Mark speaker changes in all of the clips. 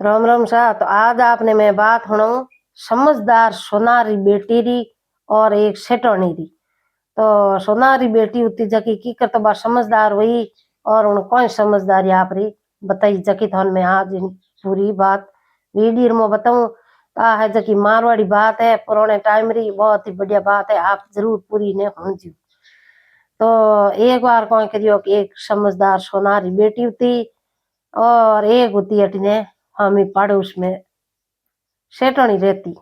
Speaker 1: राम राम शाह। तो आज आपने मैं बात सुनाऊं समझदार सोनारी बेटी री और एक सेठोनी री। तो सोनारी बेटी होती जकी की कर तो बा समझदार हुई और उन कौन समझदारी आप री बताई जकी थान मैं आज इन पूरी बात वीडियो में बताऊं। ता है जकी मारवाड़ी बात है पुराने टाइम री बहुत ही बढ़िया बात है आप जरूर पूरी ने समझियो। तो एक बार कौन करियो कि एक समझदार सोनारी बेटी होती और एक होती अटने हमी पड़ोस में सेठोनी रहती।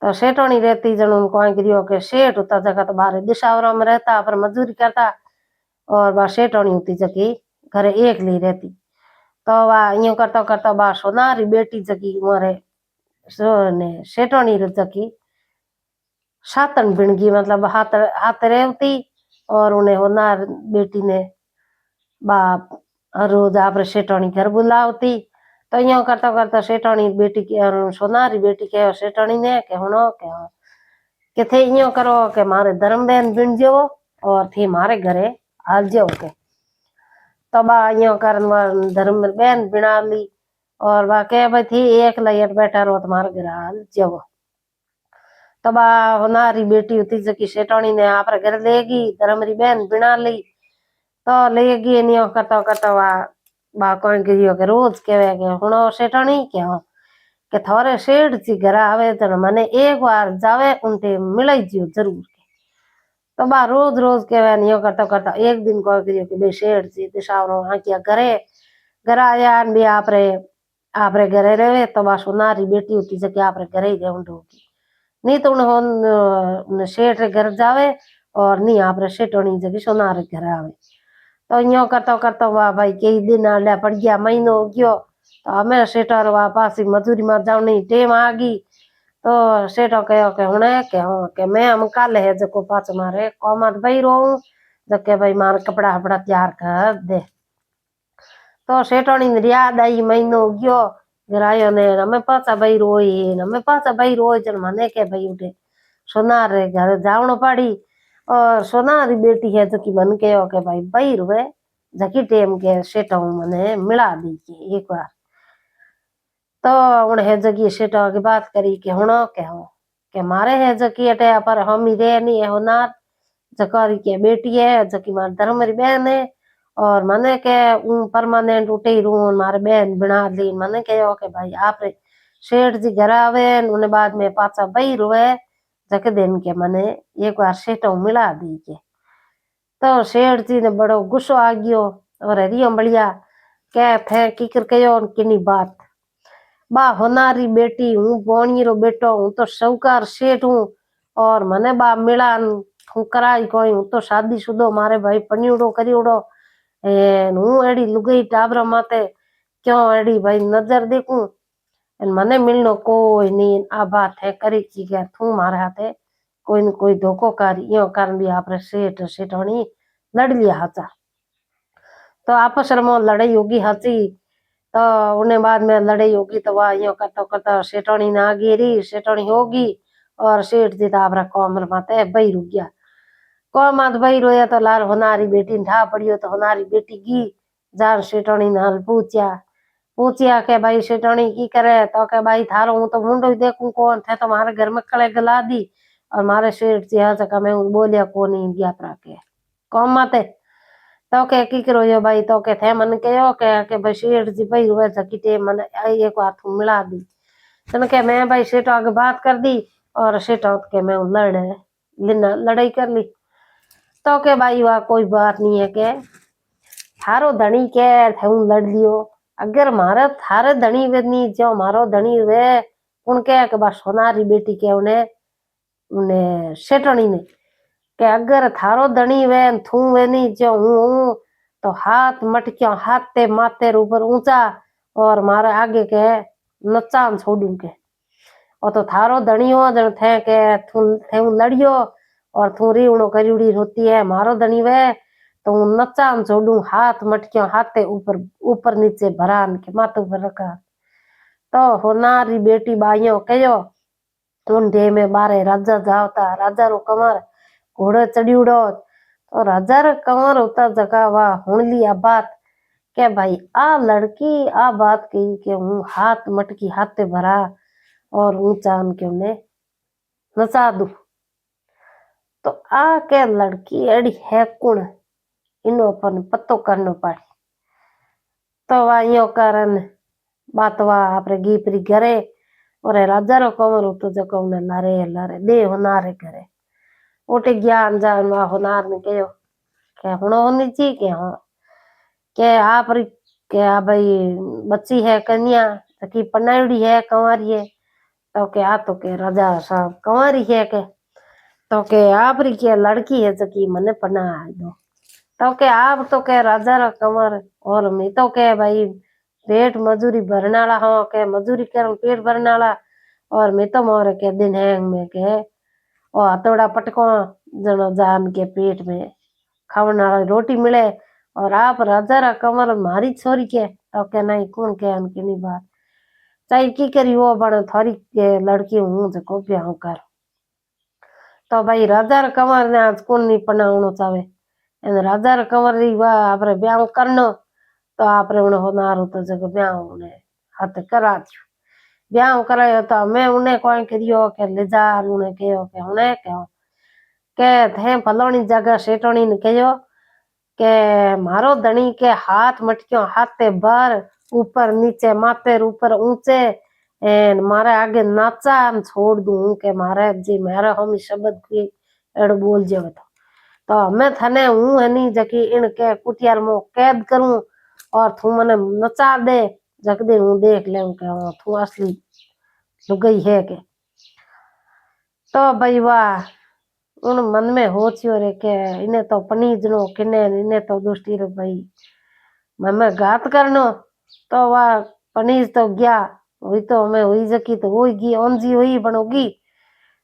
Speaker 1: तो सेठोनी रहती जन उनको करियो के सेठ होता जगह तो बाहर दिशावरा में रहता पर मजदूरी करता और वह सेठोनी होती जकी घरे एक ली रहती। तो वह यूं करता करता बा सोनारी बेटी जकी मोरे ने सेठोनी जकी सातन बिणगी मतलब हाथ हाथ रेवती और उन्हें होनार बेटी ने बाप हर रोज आप सेठोनी घर बुलावती। तो यूं करता करता सेठोनी बेटी की सोनारी बेटी के सेठोनी ने के हुनो के थे यूं करो के मारे धर्म बहन बिन जाओ और थे मारे घरे हाल जाओ के। तो बा यूं कर धर्म बहन बिना ली और बा के भाई थी एक लैट बैठा रहो तुम्हारे घर हाल जाओ। तो बा होनारी बेटी होती जकी सेठोनी ने आप घर लेगी धर्म री बहन बिना ली। तो लेगी न्यो करता करता बा कौन करियो के रोज केवे के हुनो सेठोनी क्या के थारे सेठ जी घर आवे तो मने एक बार जावे उनते मिलाई जियो जरूर। तो बा रोज रोज केवे न्यो करता करता एक दिन कौन करियो कि बे सेठ जी दिशावरो हाँ क्या घरे घर आया भी आपरे घरे रहे तो बा सोनारी बेटी होती जकी आपरे घरे ही रहूंगी नहीं तो उन सेठ रे घर जावे और नहीं आपरे सेठोनी जकी सोनारे घर आवे। तो यो करता करता वाह भाई कई दिन आड्या पड़ गया महीनो हो गयो। तो हमें सेठा रो पास मजूरी में जाने टेम आ गई। तो सेठो कहो के हुने के मैं हम कल है जको पाछ मारे कोमत भाई रो जके भाई मारे कपड़ा वपड़ा तैयार कर दे। तो सेठोनी याद आई महीनो हो गयो गिरायो ने हमें पाछा भाई रोई हमें पाछा भाई रोई जन मने के भाई उठे सोनार रे घर जावनो पड़ी। और सोनारी बेटी है जकी मन के के भाई रुए जकी टेम के सेठो मने मिला दी के एक बार। तो उन है जगी सेठो की बात करी के हुनो के मारे है जकी अटे पर हम ही रे नहीं है होनार जकारी के बेटी है जकी मार धर्म री बहन है और मने के परमानेंट उठे ही रू मारे बहन बिना ली मने कहो के भाई आप सेठ जी घर आवे उन्हें बाद में पाछा बही रुए जके दिन के मने एक बार सेठो मिला दी के। तो सेठ जी ने बड़ो गुस्सो आ गयो और हरियो बढ़िया के थे की कर कहो किनी बात बा होनारी बेटी हूँ बोणी रो बेटो हूँ तो सौकार सेठ हूँ और मने बा मिला हूँ कराई कोई हूँ तो शादी शुदो मारे भाई पनियोड़ो करियोड़ो हूँ एडी लुगाई टाबरा माते क्यों एडी भाई नजर देखूं मने मिलनो कोई नहीं आ बात है करी की गया तू मारे हाथे कोई न कोई धोखो कर यो कारण भी आप सेठ सेठोनी लड़ लिया हाचा। तो आपस में लड़ाई होगी हाची। तो उन्हें बाद में लड़ाई होगी तो वह यो करता करता सेठोनी ना गिरी सेठोनी होगी और सेठ जी आपरा कमर माते बही रुक गया। कौमात बही रोया तो लार होनारी बेटी ढा पड़ियो तो होनारी बेटी की जान सेठोनी नाल पूछिया के भाई सेठोनी की करे तो के भाई थारो हूं तो मुंडो ही देखूं कौन थे तो मारे घर में कले गला दी और मारे सेठ जी हाँ जका मैं बोलिया कौन ही गया प्रा के कौम माते। तो के की करो यो भाई तो के थे मन के भाई सेठ जी भाई हुए जकीटे मन एक बार तू मिला दी तन के मैं भाई सेठ आगे बात कर दी और सेठ के मैं लड़ाई कर ली। तो के भाई वाह कोई बात नहीं है के थारो धनी के थे लड़ लियो अगर मारे थारे धनी वे नहीं जो मारो धनी वे उनके बस सोनारी बेटी के उन्हें उन्हें सेठनी ने के अगर थारो धनी वे थू वे नहीं जो हूँ तो हाथ मटक्या हाथ ते माथे ऊपर ऊंचा और मारे आगे के नचान छोड़ू के और तो थारो धनी हो जन थे के थे लड़ियो और थू रीवणो करीड़ी होती है मारो धनी वे तो नचान छोड़ू हाथ मटक्या हाथे ऊपर ऊपर नीचे भरान के माथे ऊपर रखा। तो होनारी बेटी बाइयों कहो तुम डे में बारे राजा जावता राजा रो कमर घोड़े चढ़ियोड़ो तो राजा रे कंवर होता जगह वाह हुण लिया बात के भाई आ लड़की आ बात कही के हूँ हाथ मटकी हाथे भरा और ऊंचा के उन्हें नचा दू। तो आ के लड़की अड़ी है कुण इनो अपन पत्तो करनो पड़े। तो वा यो कारण बात वा आपरे गीपरी घरे और राजा रो कमर तो जको ने लारे लारे दे होनारे करे ओटे ज्ञान जान वा होनार ने कहो के हुणो होनी ची के हाँ के आप री के आ भाई बच्ची है कन्या तकी पनावड़ी है कंवारी है तो के आ तो के राजा साहब कंवारी है के तो के आप री के लड़की है जकी मने पना दो। तो के आप तो के राजा रा कंवर और मैं तो के भाई पेट मजूरी भरने वाला हो के मजूरी कर पेट भरने वाला और मैं तो मोर के दिन है में के ओ हथौड़ा पटको जनो जान के पेट में खावन वाली रोटी मिले और आप राजा रा कंवर मारी छोरी के तो के नहीं कौन के अनकिनी बात चाहे की करी वो बण थारी के लड़की हूँ जको ब्याह कर। तो भाई राजा रा कंवर ने आज कौन नहीं पनावनो चाहे एने राजा रा कंवर री वा आपरे ब्याह करनो तो आपरे उन्हें होनारो तो जगह ब्याह उन्हें हाथ करा दियो। ब्याह करायो तो मैं उन्हें कोई करियो के ले जा उन्हें कहो के उन्हें कहो के थे फलानी जगह सेठोनी ने कहो के मारो धनी के हाथ मटक्यो हाथे भर ऊपर नीचे माथे ऊपर ऊंचे एन मारे आगे नाचा छोड़ दूं के मारे जी मारे हम शब्द की एड़ बोल जावे तो मैं थने हूँ हनी जकी इनके कुटियार में कैद करूं और तू मने नचा दे जक दे हूँ देख ले के तू असली लुगई है के। तो भाई वाह उन मन में होचियो रे के इने तो पनीजनो किने इने तो दुष्टी रे भाई मैं घात करनो तो वाह पनीज तो गया हुई तो हमें हुई जकी तो होगी ओंजी हुई बनोगी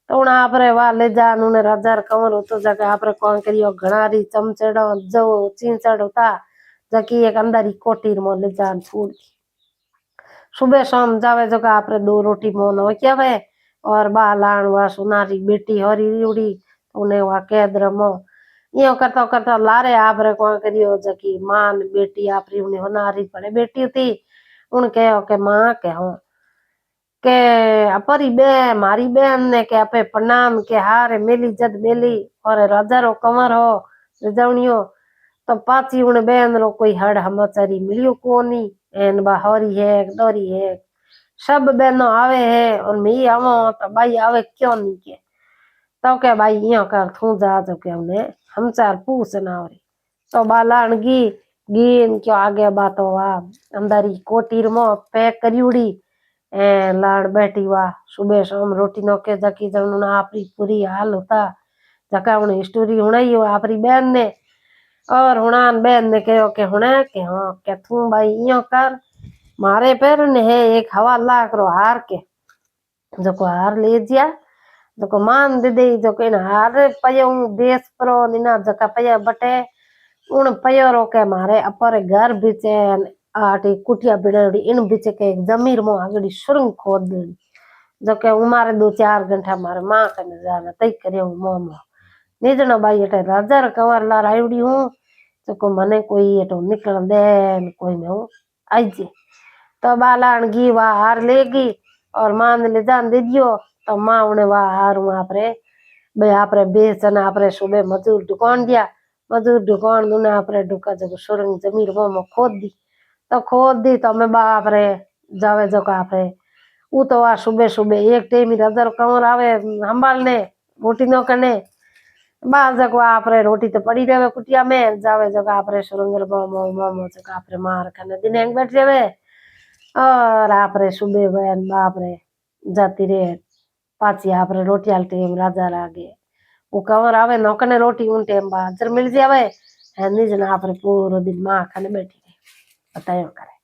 Speaker 1: तो उन आपरे वा ले जा उन्हें राजा कंवर होतो जगह आपरे कौन करियो घणारी चमचड़ो जो चिंचड़ो था जकी एक अंदर ही कोटीर में ले जा छोड़ दी। सुबह शाम जावे जगह आपरे दो रोटी मोन हो क्या वे और बालान वा सुनारी बेटी हरी उड़ी उन्हें वा कैद रमो यो करता करता लारे आपरे कौन करियो जकी मान बेटी आपरी उन्हें होनारी पड़े बेटी थी उन कहो के मां कहो के अपरी बे मारी बहन ने के आपे प्रणाम के हारे मेली जद मेली और राजा रो कंवर हो रजवणियो तो पाची उन बहन रो कोई हड़ समाचारी मिलियो कोनी एन बाहरी है दोरी है सब बहनों आवे है और मैं आवो तो भाई आवे क्यों नहीं के तो के भाई यो कर तू जा तो के उन्हें हमचार पूछ ना हो तो बालान गी क्यों आगे बात हुआ अंदर ही कोटीर में पैक करी उड़ी लाड़ बैठी वा सुबह शाम रोटी नौके जकी जन आपरी पूरी हाल होता जका उन्हें स्टोरी हुणाई हो आपरी बहन ने और हुणान बहन ने कहो के हुणे के हाँ के तू भाई यो कर मारे पैर ने है एक हवा लाख रो हार के जको हार ले जिया जको मान दे दे जको इन हार पयो देश परो निना जका पया बटे उन पयो रो के मारे अपर घर बीचे आटी कुटिया बिड़ाड़ी इन बीचे के जमीर मो आगड़ी सुरंग खोद देनी जो के उमारे 2-4 घंटा मारे मां कने जाना तई करे मोम निजनो भाई एटे राजा र कंवर ला रायडी हूं जको मने कोई एटो निकल दे कोई में आई जे तो बालान गी वा हार लेगी और मान ले जान दे दियो तो मां उन्हें वा हार आपरे बे आपरे बेचन आपरे सुबह मजूर दुकान दिया मजूर दुकान दुने आपरे दुका जको सुरंग जमीर मो खोद दी तो खोद दी तो मैं बाप रे जावे जो आपरे ऊ तो आ सुबह सुबह एक टाइम ही राजा कंवर आवे संभालने रोटी नो करने बाल जको आपरे रोटी तो पड़ी रहे कुटिया में जावे जगह आपरे सुरंगर मोमो जगह आपरे मार खाने दिन हैंग बैठ जावे और आपरे सुबह बहन बाप रे जाती रे पाची आपरे रोटी आल टाइम राजा लागे वो कंवर आवे नौकने रोटी उन टाइम बाजर मिल जावे है निजन आपरे पूरा दिन मां खाने बैठी रहे बतायो करे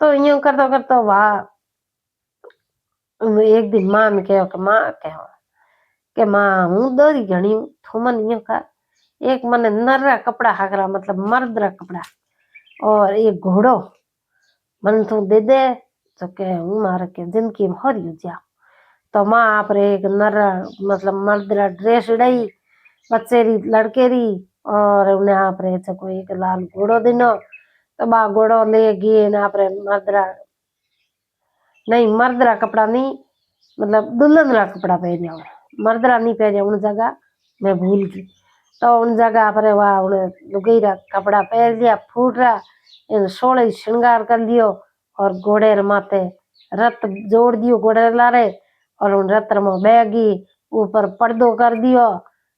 Speaker 1: तो यूं करतो करतो वाह एक दिन मां ने कहो कि मां कहो के मां हूँ दौरी घणी थू मन यूं कर एक मन नर कपड़ा हाकरा मतलब मर्द रा कपड़ा और एक घोड़ो मन तू दे दे तो के हूँ मारे के जिंदगी में हरी हो जा तो मां आप रे एक नर मतलब मर्द रा ड्रेस उड़ाई बच्चे री लड़के री और उन्हें आप रे को एक लाल घोड़ो दिनो तो बा घोड़ो ले गए ने आपरे मर्दरा नहीं मर्दरा कपड़ा नहीं मतलब दुल्हन रा कपड़ा पहनिया मर्दरा नहीं पहनिया उन जगह मैं भूल गई। तो उन जगह पर वह उन्हें लुगाई रा कपड़ा पहन लिया फूट रहा इन सोलह श्रृंगार कर लियो और घोड़े रे माथे रथ जोड़ दियो घोड़े लारे और उन रथ में बैगी ऊपर पर्दो कर दियो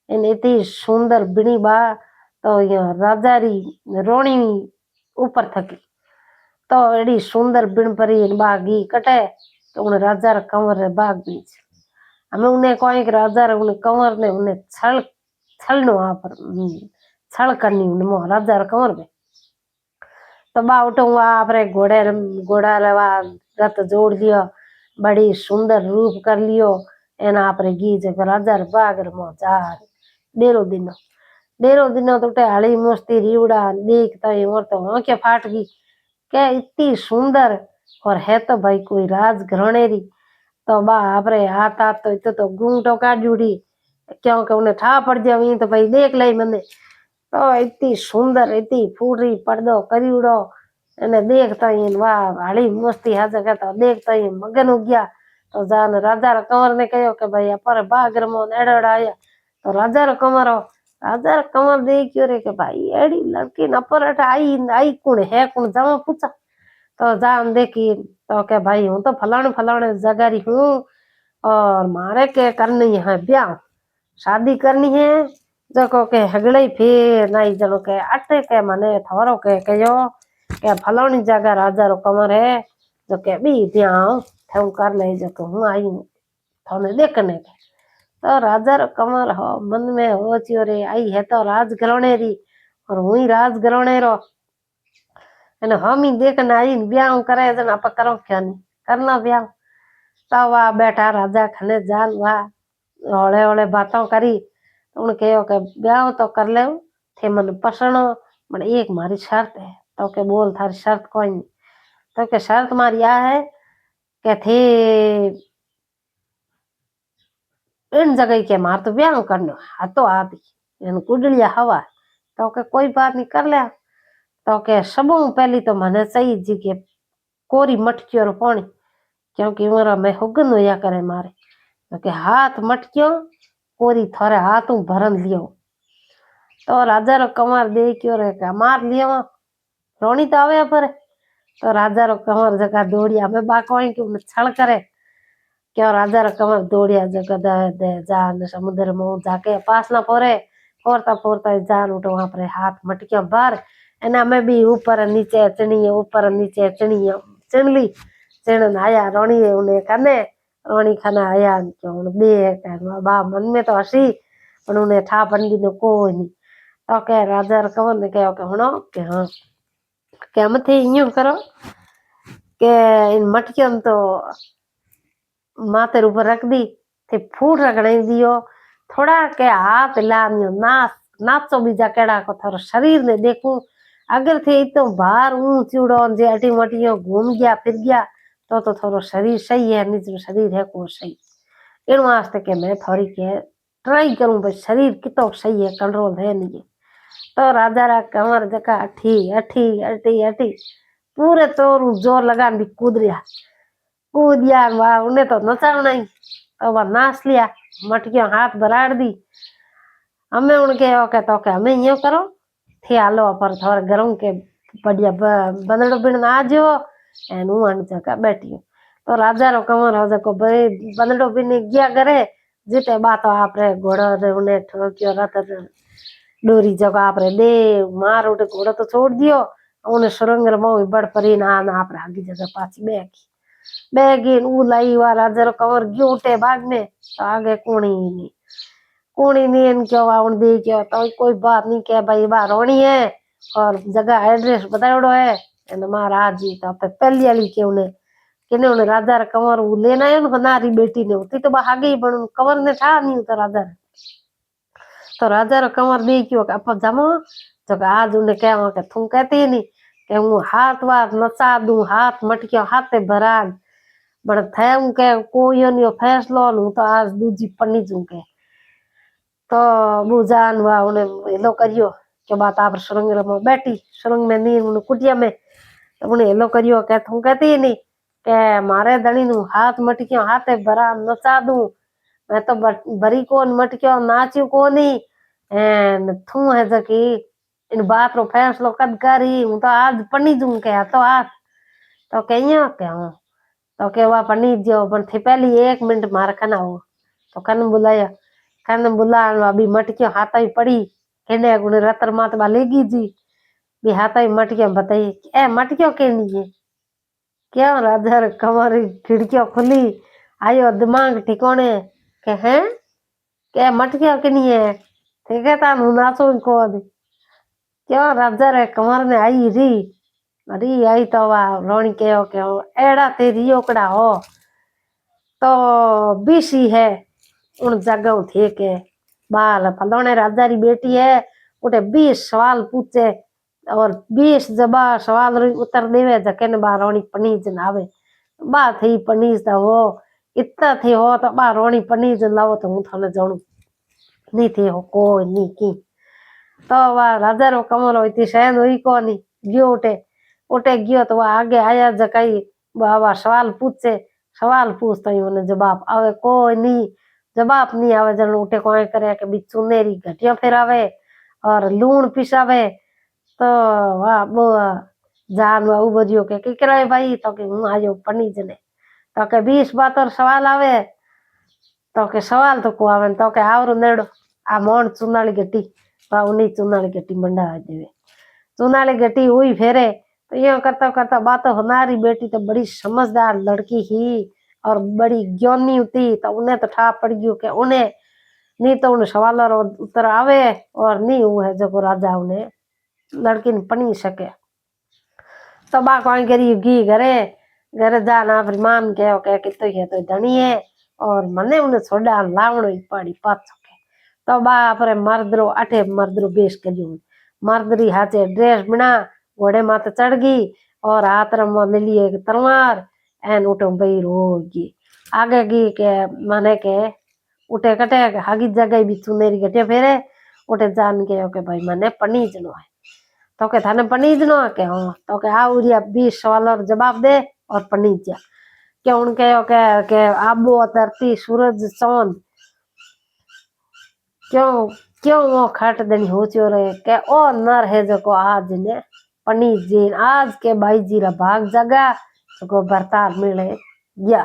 Speaker 1: इन इतनी सुंदर बिनी बा तो यहाँ राजा री रोणी ऊपर थकी तो एडी सुंदर बिन परी बागी कटे तो उन्हें राजा रे कंवर रे बाग बीच हमें उन्हें कोई राजा रे उन्हें कंवर ने उन्हें छल छल नो पर छल करनी उन्हें राजा रे कंवर में तो बा उठो आपरे घोड़ा रवा रथ जोड़ दियो बड़ी सुंदर रूप कर लियो एना आपरे गी जगह राजा रे बाग रे मो जार डेरो दिनो तो हली मस्ती रीवड़ा देखता ही और तो आंखें फाट गई क्या इतनी सुंदर और है तो भाई कोई राज घरानेरी तो बा आपरे हाथ हाथ तो इतो तो घूंटो काटूड़ी क्योंकि उन्हें ठा पड़ जाए तो भाई देख ले मैंने तो इतनी सुंदर इतनी फूटी पर्दो करीड़ो એને देखता ही वाह हाली मस्ती हा जगह तो देखता ही मगन हो गया तो जान राजा रा कंवर ने कहो कि भाई पर बागर मो नेड़ड़ आया तो राजा रा कंवर देखियो रे कि भाई एड़ी लड़की न पर आई आई कौन है कौन जावा पूछा तो जान देखी तो के भाई हूँ तो फलाने फलाने जगह री हूँ और मारे के करनी है ब्याह शादी करनी है जो के हगड़े फिर नहीं जनो के अटे के मने थोरो के कहो के फलानी जगह राजा रो कंवर है जो के बी ब्याह थे कर ले जो हूँ आई थाने देखने के तो राजा रो कंवर हो मन में हो चियो रे आई है तो राज घराने री और हूँ ही राज घराने रो हम ही देखने आई ब्याह करे जन आप करो क्या नहीं करना ब्याह तो वह बैठा राजा खने जान वह हौले हौले बातों करी उन कहो के ब्याह तो कर ले थे मन पसंद मन एक मारी शर्त है तो के बोल थारी शर्त कोई नहीं तो के शर्त मारी आ है के थे इन जगह के मार तो ब्याह करना हाथों हाथ इन कुडलिया हवा तो के कोई बात नहीं कर लिया तो के सबों पहली तो मने चाहिए जी के कोरी मटकी और पानी क्योंकि मेरा मैं हुगन होया करे मारे तो के हाथ मटकियो कोरी थारे हाथों भरन लियो तो राजा रो कंवर देखियो रे के मार लियो रोनी तो आवे पर तो राजा रो कंवर जगह दौड़िया में बाकोई के उन छल करे क्यों राजा रो कंवर दौड़िया जगह दे जान समुद्र में जाके पास ना पोरे फोरता फोरता जान उठो वहां पर हाथ मटकिया भर एना में भी ऊपर नीचे चढ़ी ऊपर नीचे चढ़ी चढ़ली चढ़न आया रोनी उन्हें कने रोनी खाना आया क्यों देख बा मन में तो हसी पर उन्हें ठा पंडी ने कोई नहीं तो के राजा रो कंवर ने कहो के हुनो के हाँ के मथे यूं करो के इन मटकियों तो माथे ऊपर रख दी थे फूट रगड़े दियो थोड़ा के हाथ लानियो नाचो बीजा केड़ा को थारो शरीर ने देखूं अगर थे तो बाहर ऊंच उड़ो जे अटी मटियो घूम गया फिर गया तो थारो शरीर सही है निजरो शरीर है को सही इन वास्ते के मैं थोड़ी के ट्राई करूं भाई शरीर कितो सही है कंट्रोल है नहीं तो राजा रा कंवर जका अठी अठी अठी अठी पूरे तोर जोर लगा भी कूद दिया वाह उन्हें तो नचावना ही तो वह नाच लिया मटकियों हाथ बराड़ दी हमें उनके ओके तो के हमें यूं करो थे आलो पर थोड़ा गरम के बढ़िया बंदड़ो बिन आ जो एनु अन जगह बैठी तो राजा रो कंवर हो जको भाई बंदड़ो बिन गया करे जीते बात आप रे घोड़ा रे उन्हें ठोकियो रत डोरी जगह आप रे दे मार उठे घोड़ा तो छोड़ दियो उन्हें सुरंग रे मोह बड़ परी ना आप रे आगे जगह पाछी बैगी ऊ लाई वा राजा रो कंवर गयो उठे भाग में तो आगे कूणी नहीं इन क्यों आउन दे क्यों तो कोई बात नहीं क्या भाई बाहर रोनी है और जगह एड्रेस बताओड़ो है एने महाराज जी तो पहली वाली के उन्हें किने उन्हें राजा रे कंवर ऊ लेना है उनको नारी बेटी ने होती तो बा आगे ही बन कंवर ने ठा नहीं तो राजा रो कंवर दे क्यों आप जमो तो आज उन्हें कहो कि तुम कहती नहीं कि हूँ हाथ वाथ नचा दू हाथ मटकियो हाथे भरा बड़ थे के कोई नहीं फैसलो लू तो आज दूजी पन्नी जू के तो बुजान हुआ उन्हें हेलो करियो के बात आप सुरंग में बैठी सुरंग में नी उन कुटिया में तो उन्हें हेलो करियो के तू कहती ही नहीं के मारे दणी नु हाथ मटकियो हाथे भरा नचा दू मैं तो भरी कोन मटकियो नाच्यू कोनी एन थू है जकी इन बात रो फैसलो कद करी हूं तो आज पनी दूं के तो आज तो कहियो के हूं तो के वा पनी जो पण थी पहली 1 मिनट मार कना हो तो कन बुलाया कन बुलान अभी मटकियो हाथ ही पड़ी केने गुण रतर मात बा लेगी जी भी हाथ ही मटकियो बताई ए मटकियो केनी है क्या राजा रे कमर खिड़कियों खुली आयो दिमाग ठिकाने के हैं के मटकियो केनी है ठीक है ता नाचो को क्यों राजा रे कमर में आई री अरे आई तो वाह रोनी के एड़ा तेरी ओकड़ा हो तो बीसी है उन जगह थे के बाल फलोने राजा री बेटी है उठे 20 सवाल पूछे और 20 जवाब सवाल उत्तर देवे जके ने बा रोनी पनीज नावे बा थी पनीज तो हो इतना थी हो तो बा रोनी पनीज लावो तो हूं थाने जाणू नहीं थी हो कोई नहीं की तो वह राजा रो कमरो इतनी सहन हुई कोनी गयो उठे उठे गयो तो वह आगे आया जकाई बाबा सवाल पूछे सवाल पूछता ही उन्हें जवाब आवे कोई नहीं जवाब नहीं आवे जन उठे कोई करे के भी चुनेरी घटिया फेरावे और लूण पिसावे तो वाह वो जान वा उबरियो के करे भाई तो के हूं आयो पनीज ने तो के 20 बात और सवाल आवे तो के सवाल तो को आवे तो के आवरो नेड़ो आ मोण चुनाली गटी बा उन्हीं चुनाली गटी मंडा देवे चुनाली गटी हुई फेरे तो यो करता करता बात हमारी बेटी तो बड़ी समझदार लड़की ही और बड़ी ज्ञानी थी तो उन्हें तो ठा पड़ गयो के उन्हें नहीं तो उन सवालों रो उत्तर आवे और नहीं हुए जो राजा उन्हें लड़की ने पनी सके तो बा कौन करी घी घरे घरे जाना फिर मान के कितो है तो धनी है और मने उन्हें छोड़ा लावणो ही पड़ी पाछो के तो बा अपने मर्दरो अठे मर्दरो बेस करियो मर्दरी हाथे ड्रेस बना घोड़े माथे चढ़ गई और हाथ रमा ले लिए तलवार एन उठो बई रोगी आगे गी के मने के उठे कटे हागी जगह भी चुनेरी गटे फेरे उठे जान के भाई मने पनीज नो है तो के थाने पनीज नो के हाँ तो के आ उरिया 20 सवाल और जवाब दे और पनीज जा के उनके के आबो धरती सूरज चांद क्यों क्यों वो खट देनी हो रे के ओ नर है जो को आज ने पनीज जी आज के भाई जी रा भाग जगा जो बर्तार मिले गया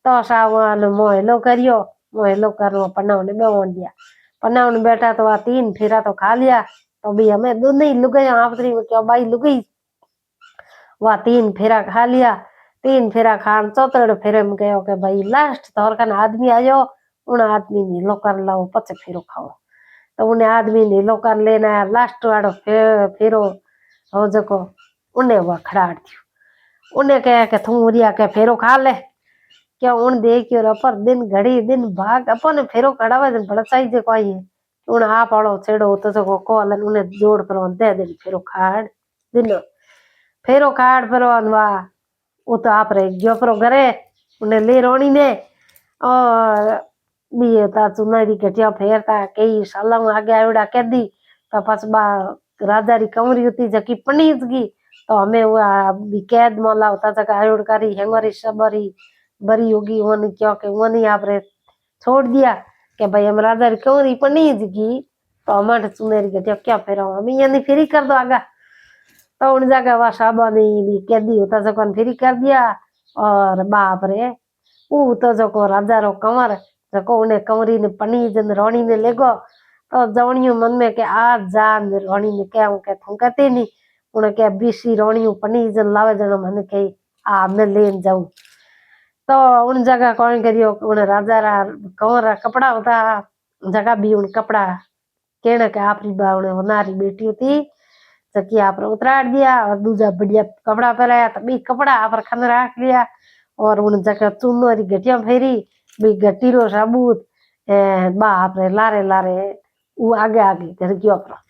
Speaker 1: तो सावन मोहलो करियो मोहलो करो पन्नावने बेवण दिया पन्नावने बैठा तो 3 फेरा तो खा लिया तो भी हमें दो नहीं लुगाई आपरी क्या भाई लुगाई वह 3 फेरा खा लिया 3 फेरा खान चौथे फेरे में गयो के भाई लास्ट तौर का आदमी आयो उन आदमी नीलो कर लो पचे फेरो खाओ तो उन्हें आदमी नीलो कर लेना लास्ट वालो फेरो हो जको उन्हें वह खड़ा दियो उन्हें कह के तू रिया के फेरो खा ले क्या उन देखियो पर दिन घड़ी दिन भाग अपन फेरो खड़ावे दिन बड़ा चाहिए कोई है उन आप आड़ो छेड़ो तो जो कॉल उन्हें जोड़ पर दे दे फेरो खाड़ दिन फेरो खाड़ पर वाह वो तो आप रे जो पर घरे उन्हें ले रोनी ने और भी ता चुनारी घटिया फेरता कई साल आगे आवड़ा कह दी तो पस बा राजा री कमरी होती जकी पनीज की तो हमें वो भी कैद मोला होता जगह आयोड़ करी हेंगरी सबरी बरी होगी वो क्यों के वो नहीं आप रे छोड़ दिया कि भाई हम राजा री कमरी पनीज की तो हमारे चुनेरी घटिया क्या फेरा हमें यानी फ्री कर दो आगा तो उन जगह वह साबा नहीं भी कैदी होता जको फ्री कर दिया और बाप रे वो तो जको राजा रो कंवर जको उन्हें कंवरी ने पनीज रोनी ने लेगो तो जवनियो मन में के आज जान रोनी ने क्या के तुम कहते नहीं उन्हें क्या बीसी रोनी पनीज लावे जनो मन के आ मैं लेन जाऊं तो उन जगह कौन करियो उन राजा रा कंवर रा कपड़ा होता जगह भी उन कपड़ा कहने के आपरी बा उन्हें होनारी बेटी होती जकी आप उतराड़ दिया और दूजा बढ़िया कपड़ा पहनाया तो भी कपड़ा आप खन रख लिया और उन जगह चूनो री घटिया फेरी भी घटी रो साबूत बाप रे लारे लारे वो आगे आगे घर गयो अपना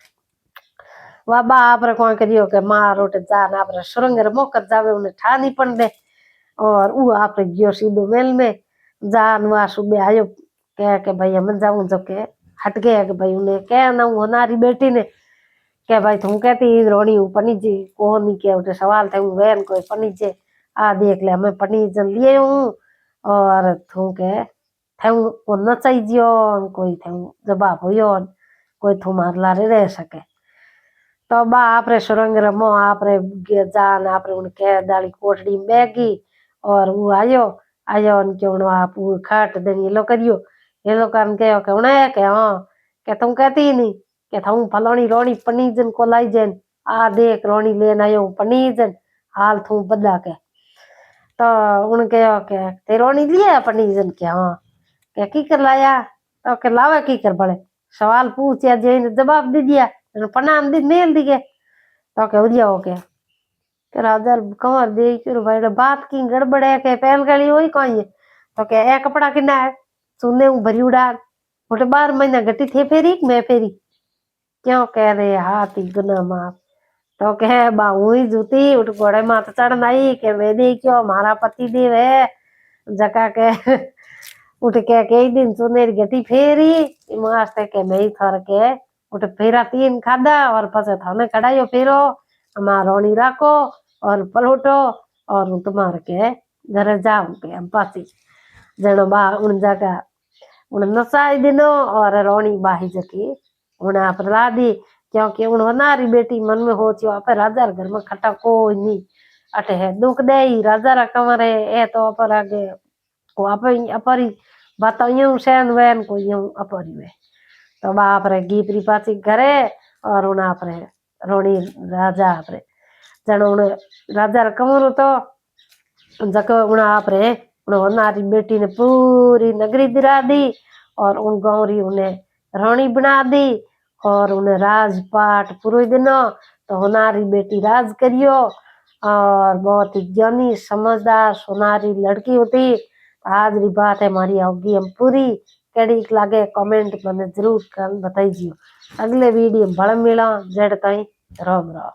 Speaker 1: वह बाप रे कौन करियो के मार रोट जान आप सुरंग रे मोकर जावे उन्हें ठा नहीं पड़ दे और वो आप गयो सीधो मेल में जान वह सुबह आयो कह के भाई हम जाऊं जो के हट गया कि भाई उन्हें क्या ना होनारी बेटी ने के भाई तुम कहती रोनी हूँ पनीजी कोनी के उठे सवाल थे वैन कोई पनीजे आ देख ले मैं पनीजन लिए हूँ और तू के थे न चाहिए कोई थे जवाब हुई कोई तुम्हार लारे रह सके तो बा आपरे सुरंग रमो आपरे जान आपरे उनके दाली कोठड़ी में बैगी और वो आयो आयो उनके उन्हों आप वो खाट देनी ये लो करन के उन्हें के हाँ के तुम कहती ही नहीं के थू फलानी रोनी पनीजन को लाई जेन आ देख रोनी लेन आयो पनीजन हाल थू बदा के तो उनके के ते रोनी लिए पनीजन के हाँ के की कर लाया तो के लावे की कर बड़े सवाल पूछे जे जवाब दे दिया पनाम दी मेल दिए तो के उदिया हो के राजा कंवर दे के भाई बात की गड़बड़ है के पहल गली हुई कहीं है तो के ए कपड़ा किना है सुने भरी उड़ा उठे 12 महीना घटी थे फेरी मैं फेरी क्यों कह रहे हाथी गुना मार तो कह बाहुई जूती उठ घोड़े माथ चढ़ आई के वे दे क्यों हमारा पति देव है जका के उठ के कई दिन सुनेर गति फेरी वास्ते के मैं थर के उठ फेरा 3 खादा और पसे थाने कढ़ायो फेरो हमारा रोनी राखो और पलोटो और तुम्हारे के घर जाऊं के हम पासी जनो बा उन जगह उन नसाई दिनो और रोनी बाही जकी उन्हें आप ला दी क्योंकि उन हमारी बेटी मन में हो चियो आप राजा घर में खटा कोई नहीं अटे है दुख दे राजा रा कमरे ए तो अपर आगे को आप अपरी बात यूं सैन वैन को यूं अपरी वे तो बाप रे गीपरी पाची घरे और उन आप रे रोनी राजा आप रे जनो उन राजा रा कमरो तो जको उन आप रे उन हमारी बेटी ने पूरी नगरी दिरा दी और उन गौरी उन्हें रानी बना दी और उन्हें राजपाट पूरे दिनों तो हमारी बेटी राज करियो और बहुत ही ज्ञानी समझदार सोनारी लड़की होती आज री बात है हमारी होगी हम पूरी कड़ी लागे कमेंट मैंने जरूर कर बताइए अगले वीडियो बड़ मिला जेड ताई राम राम।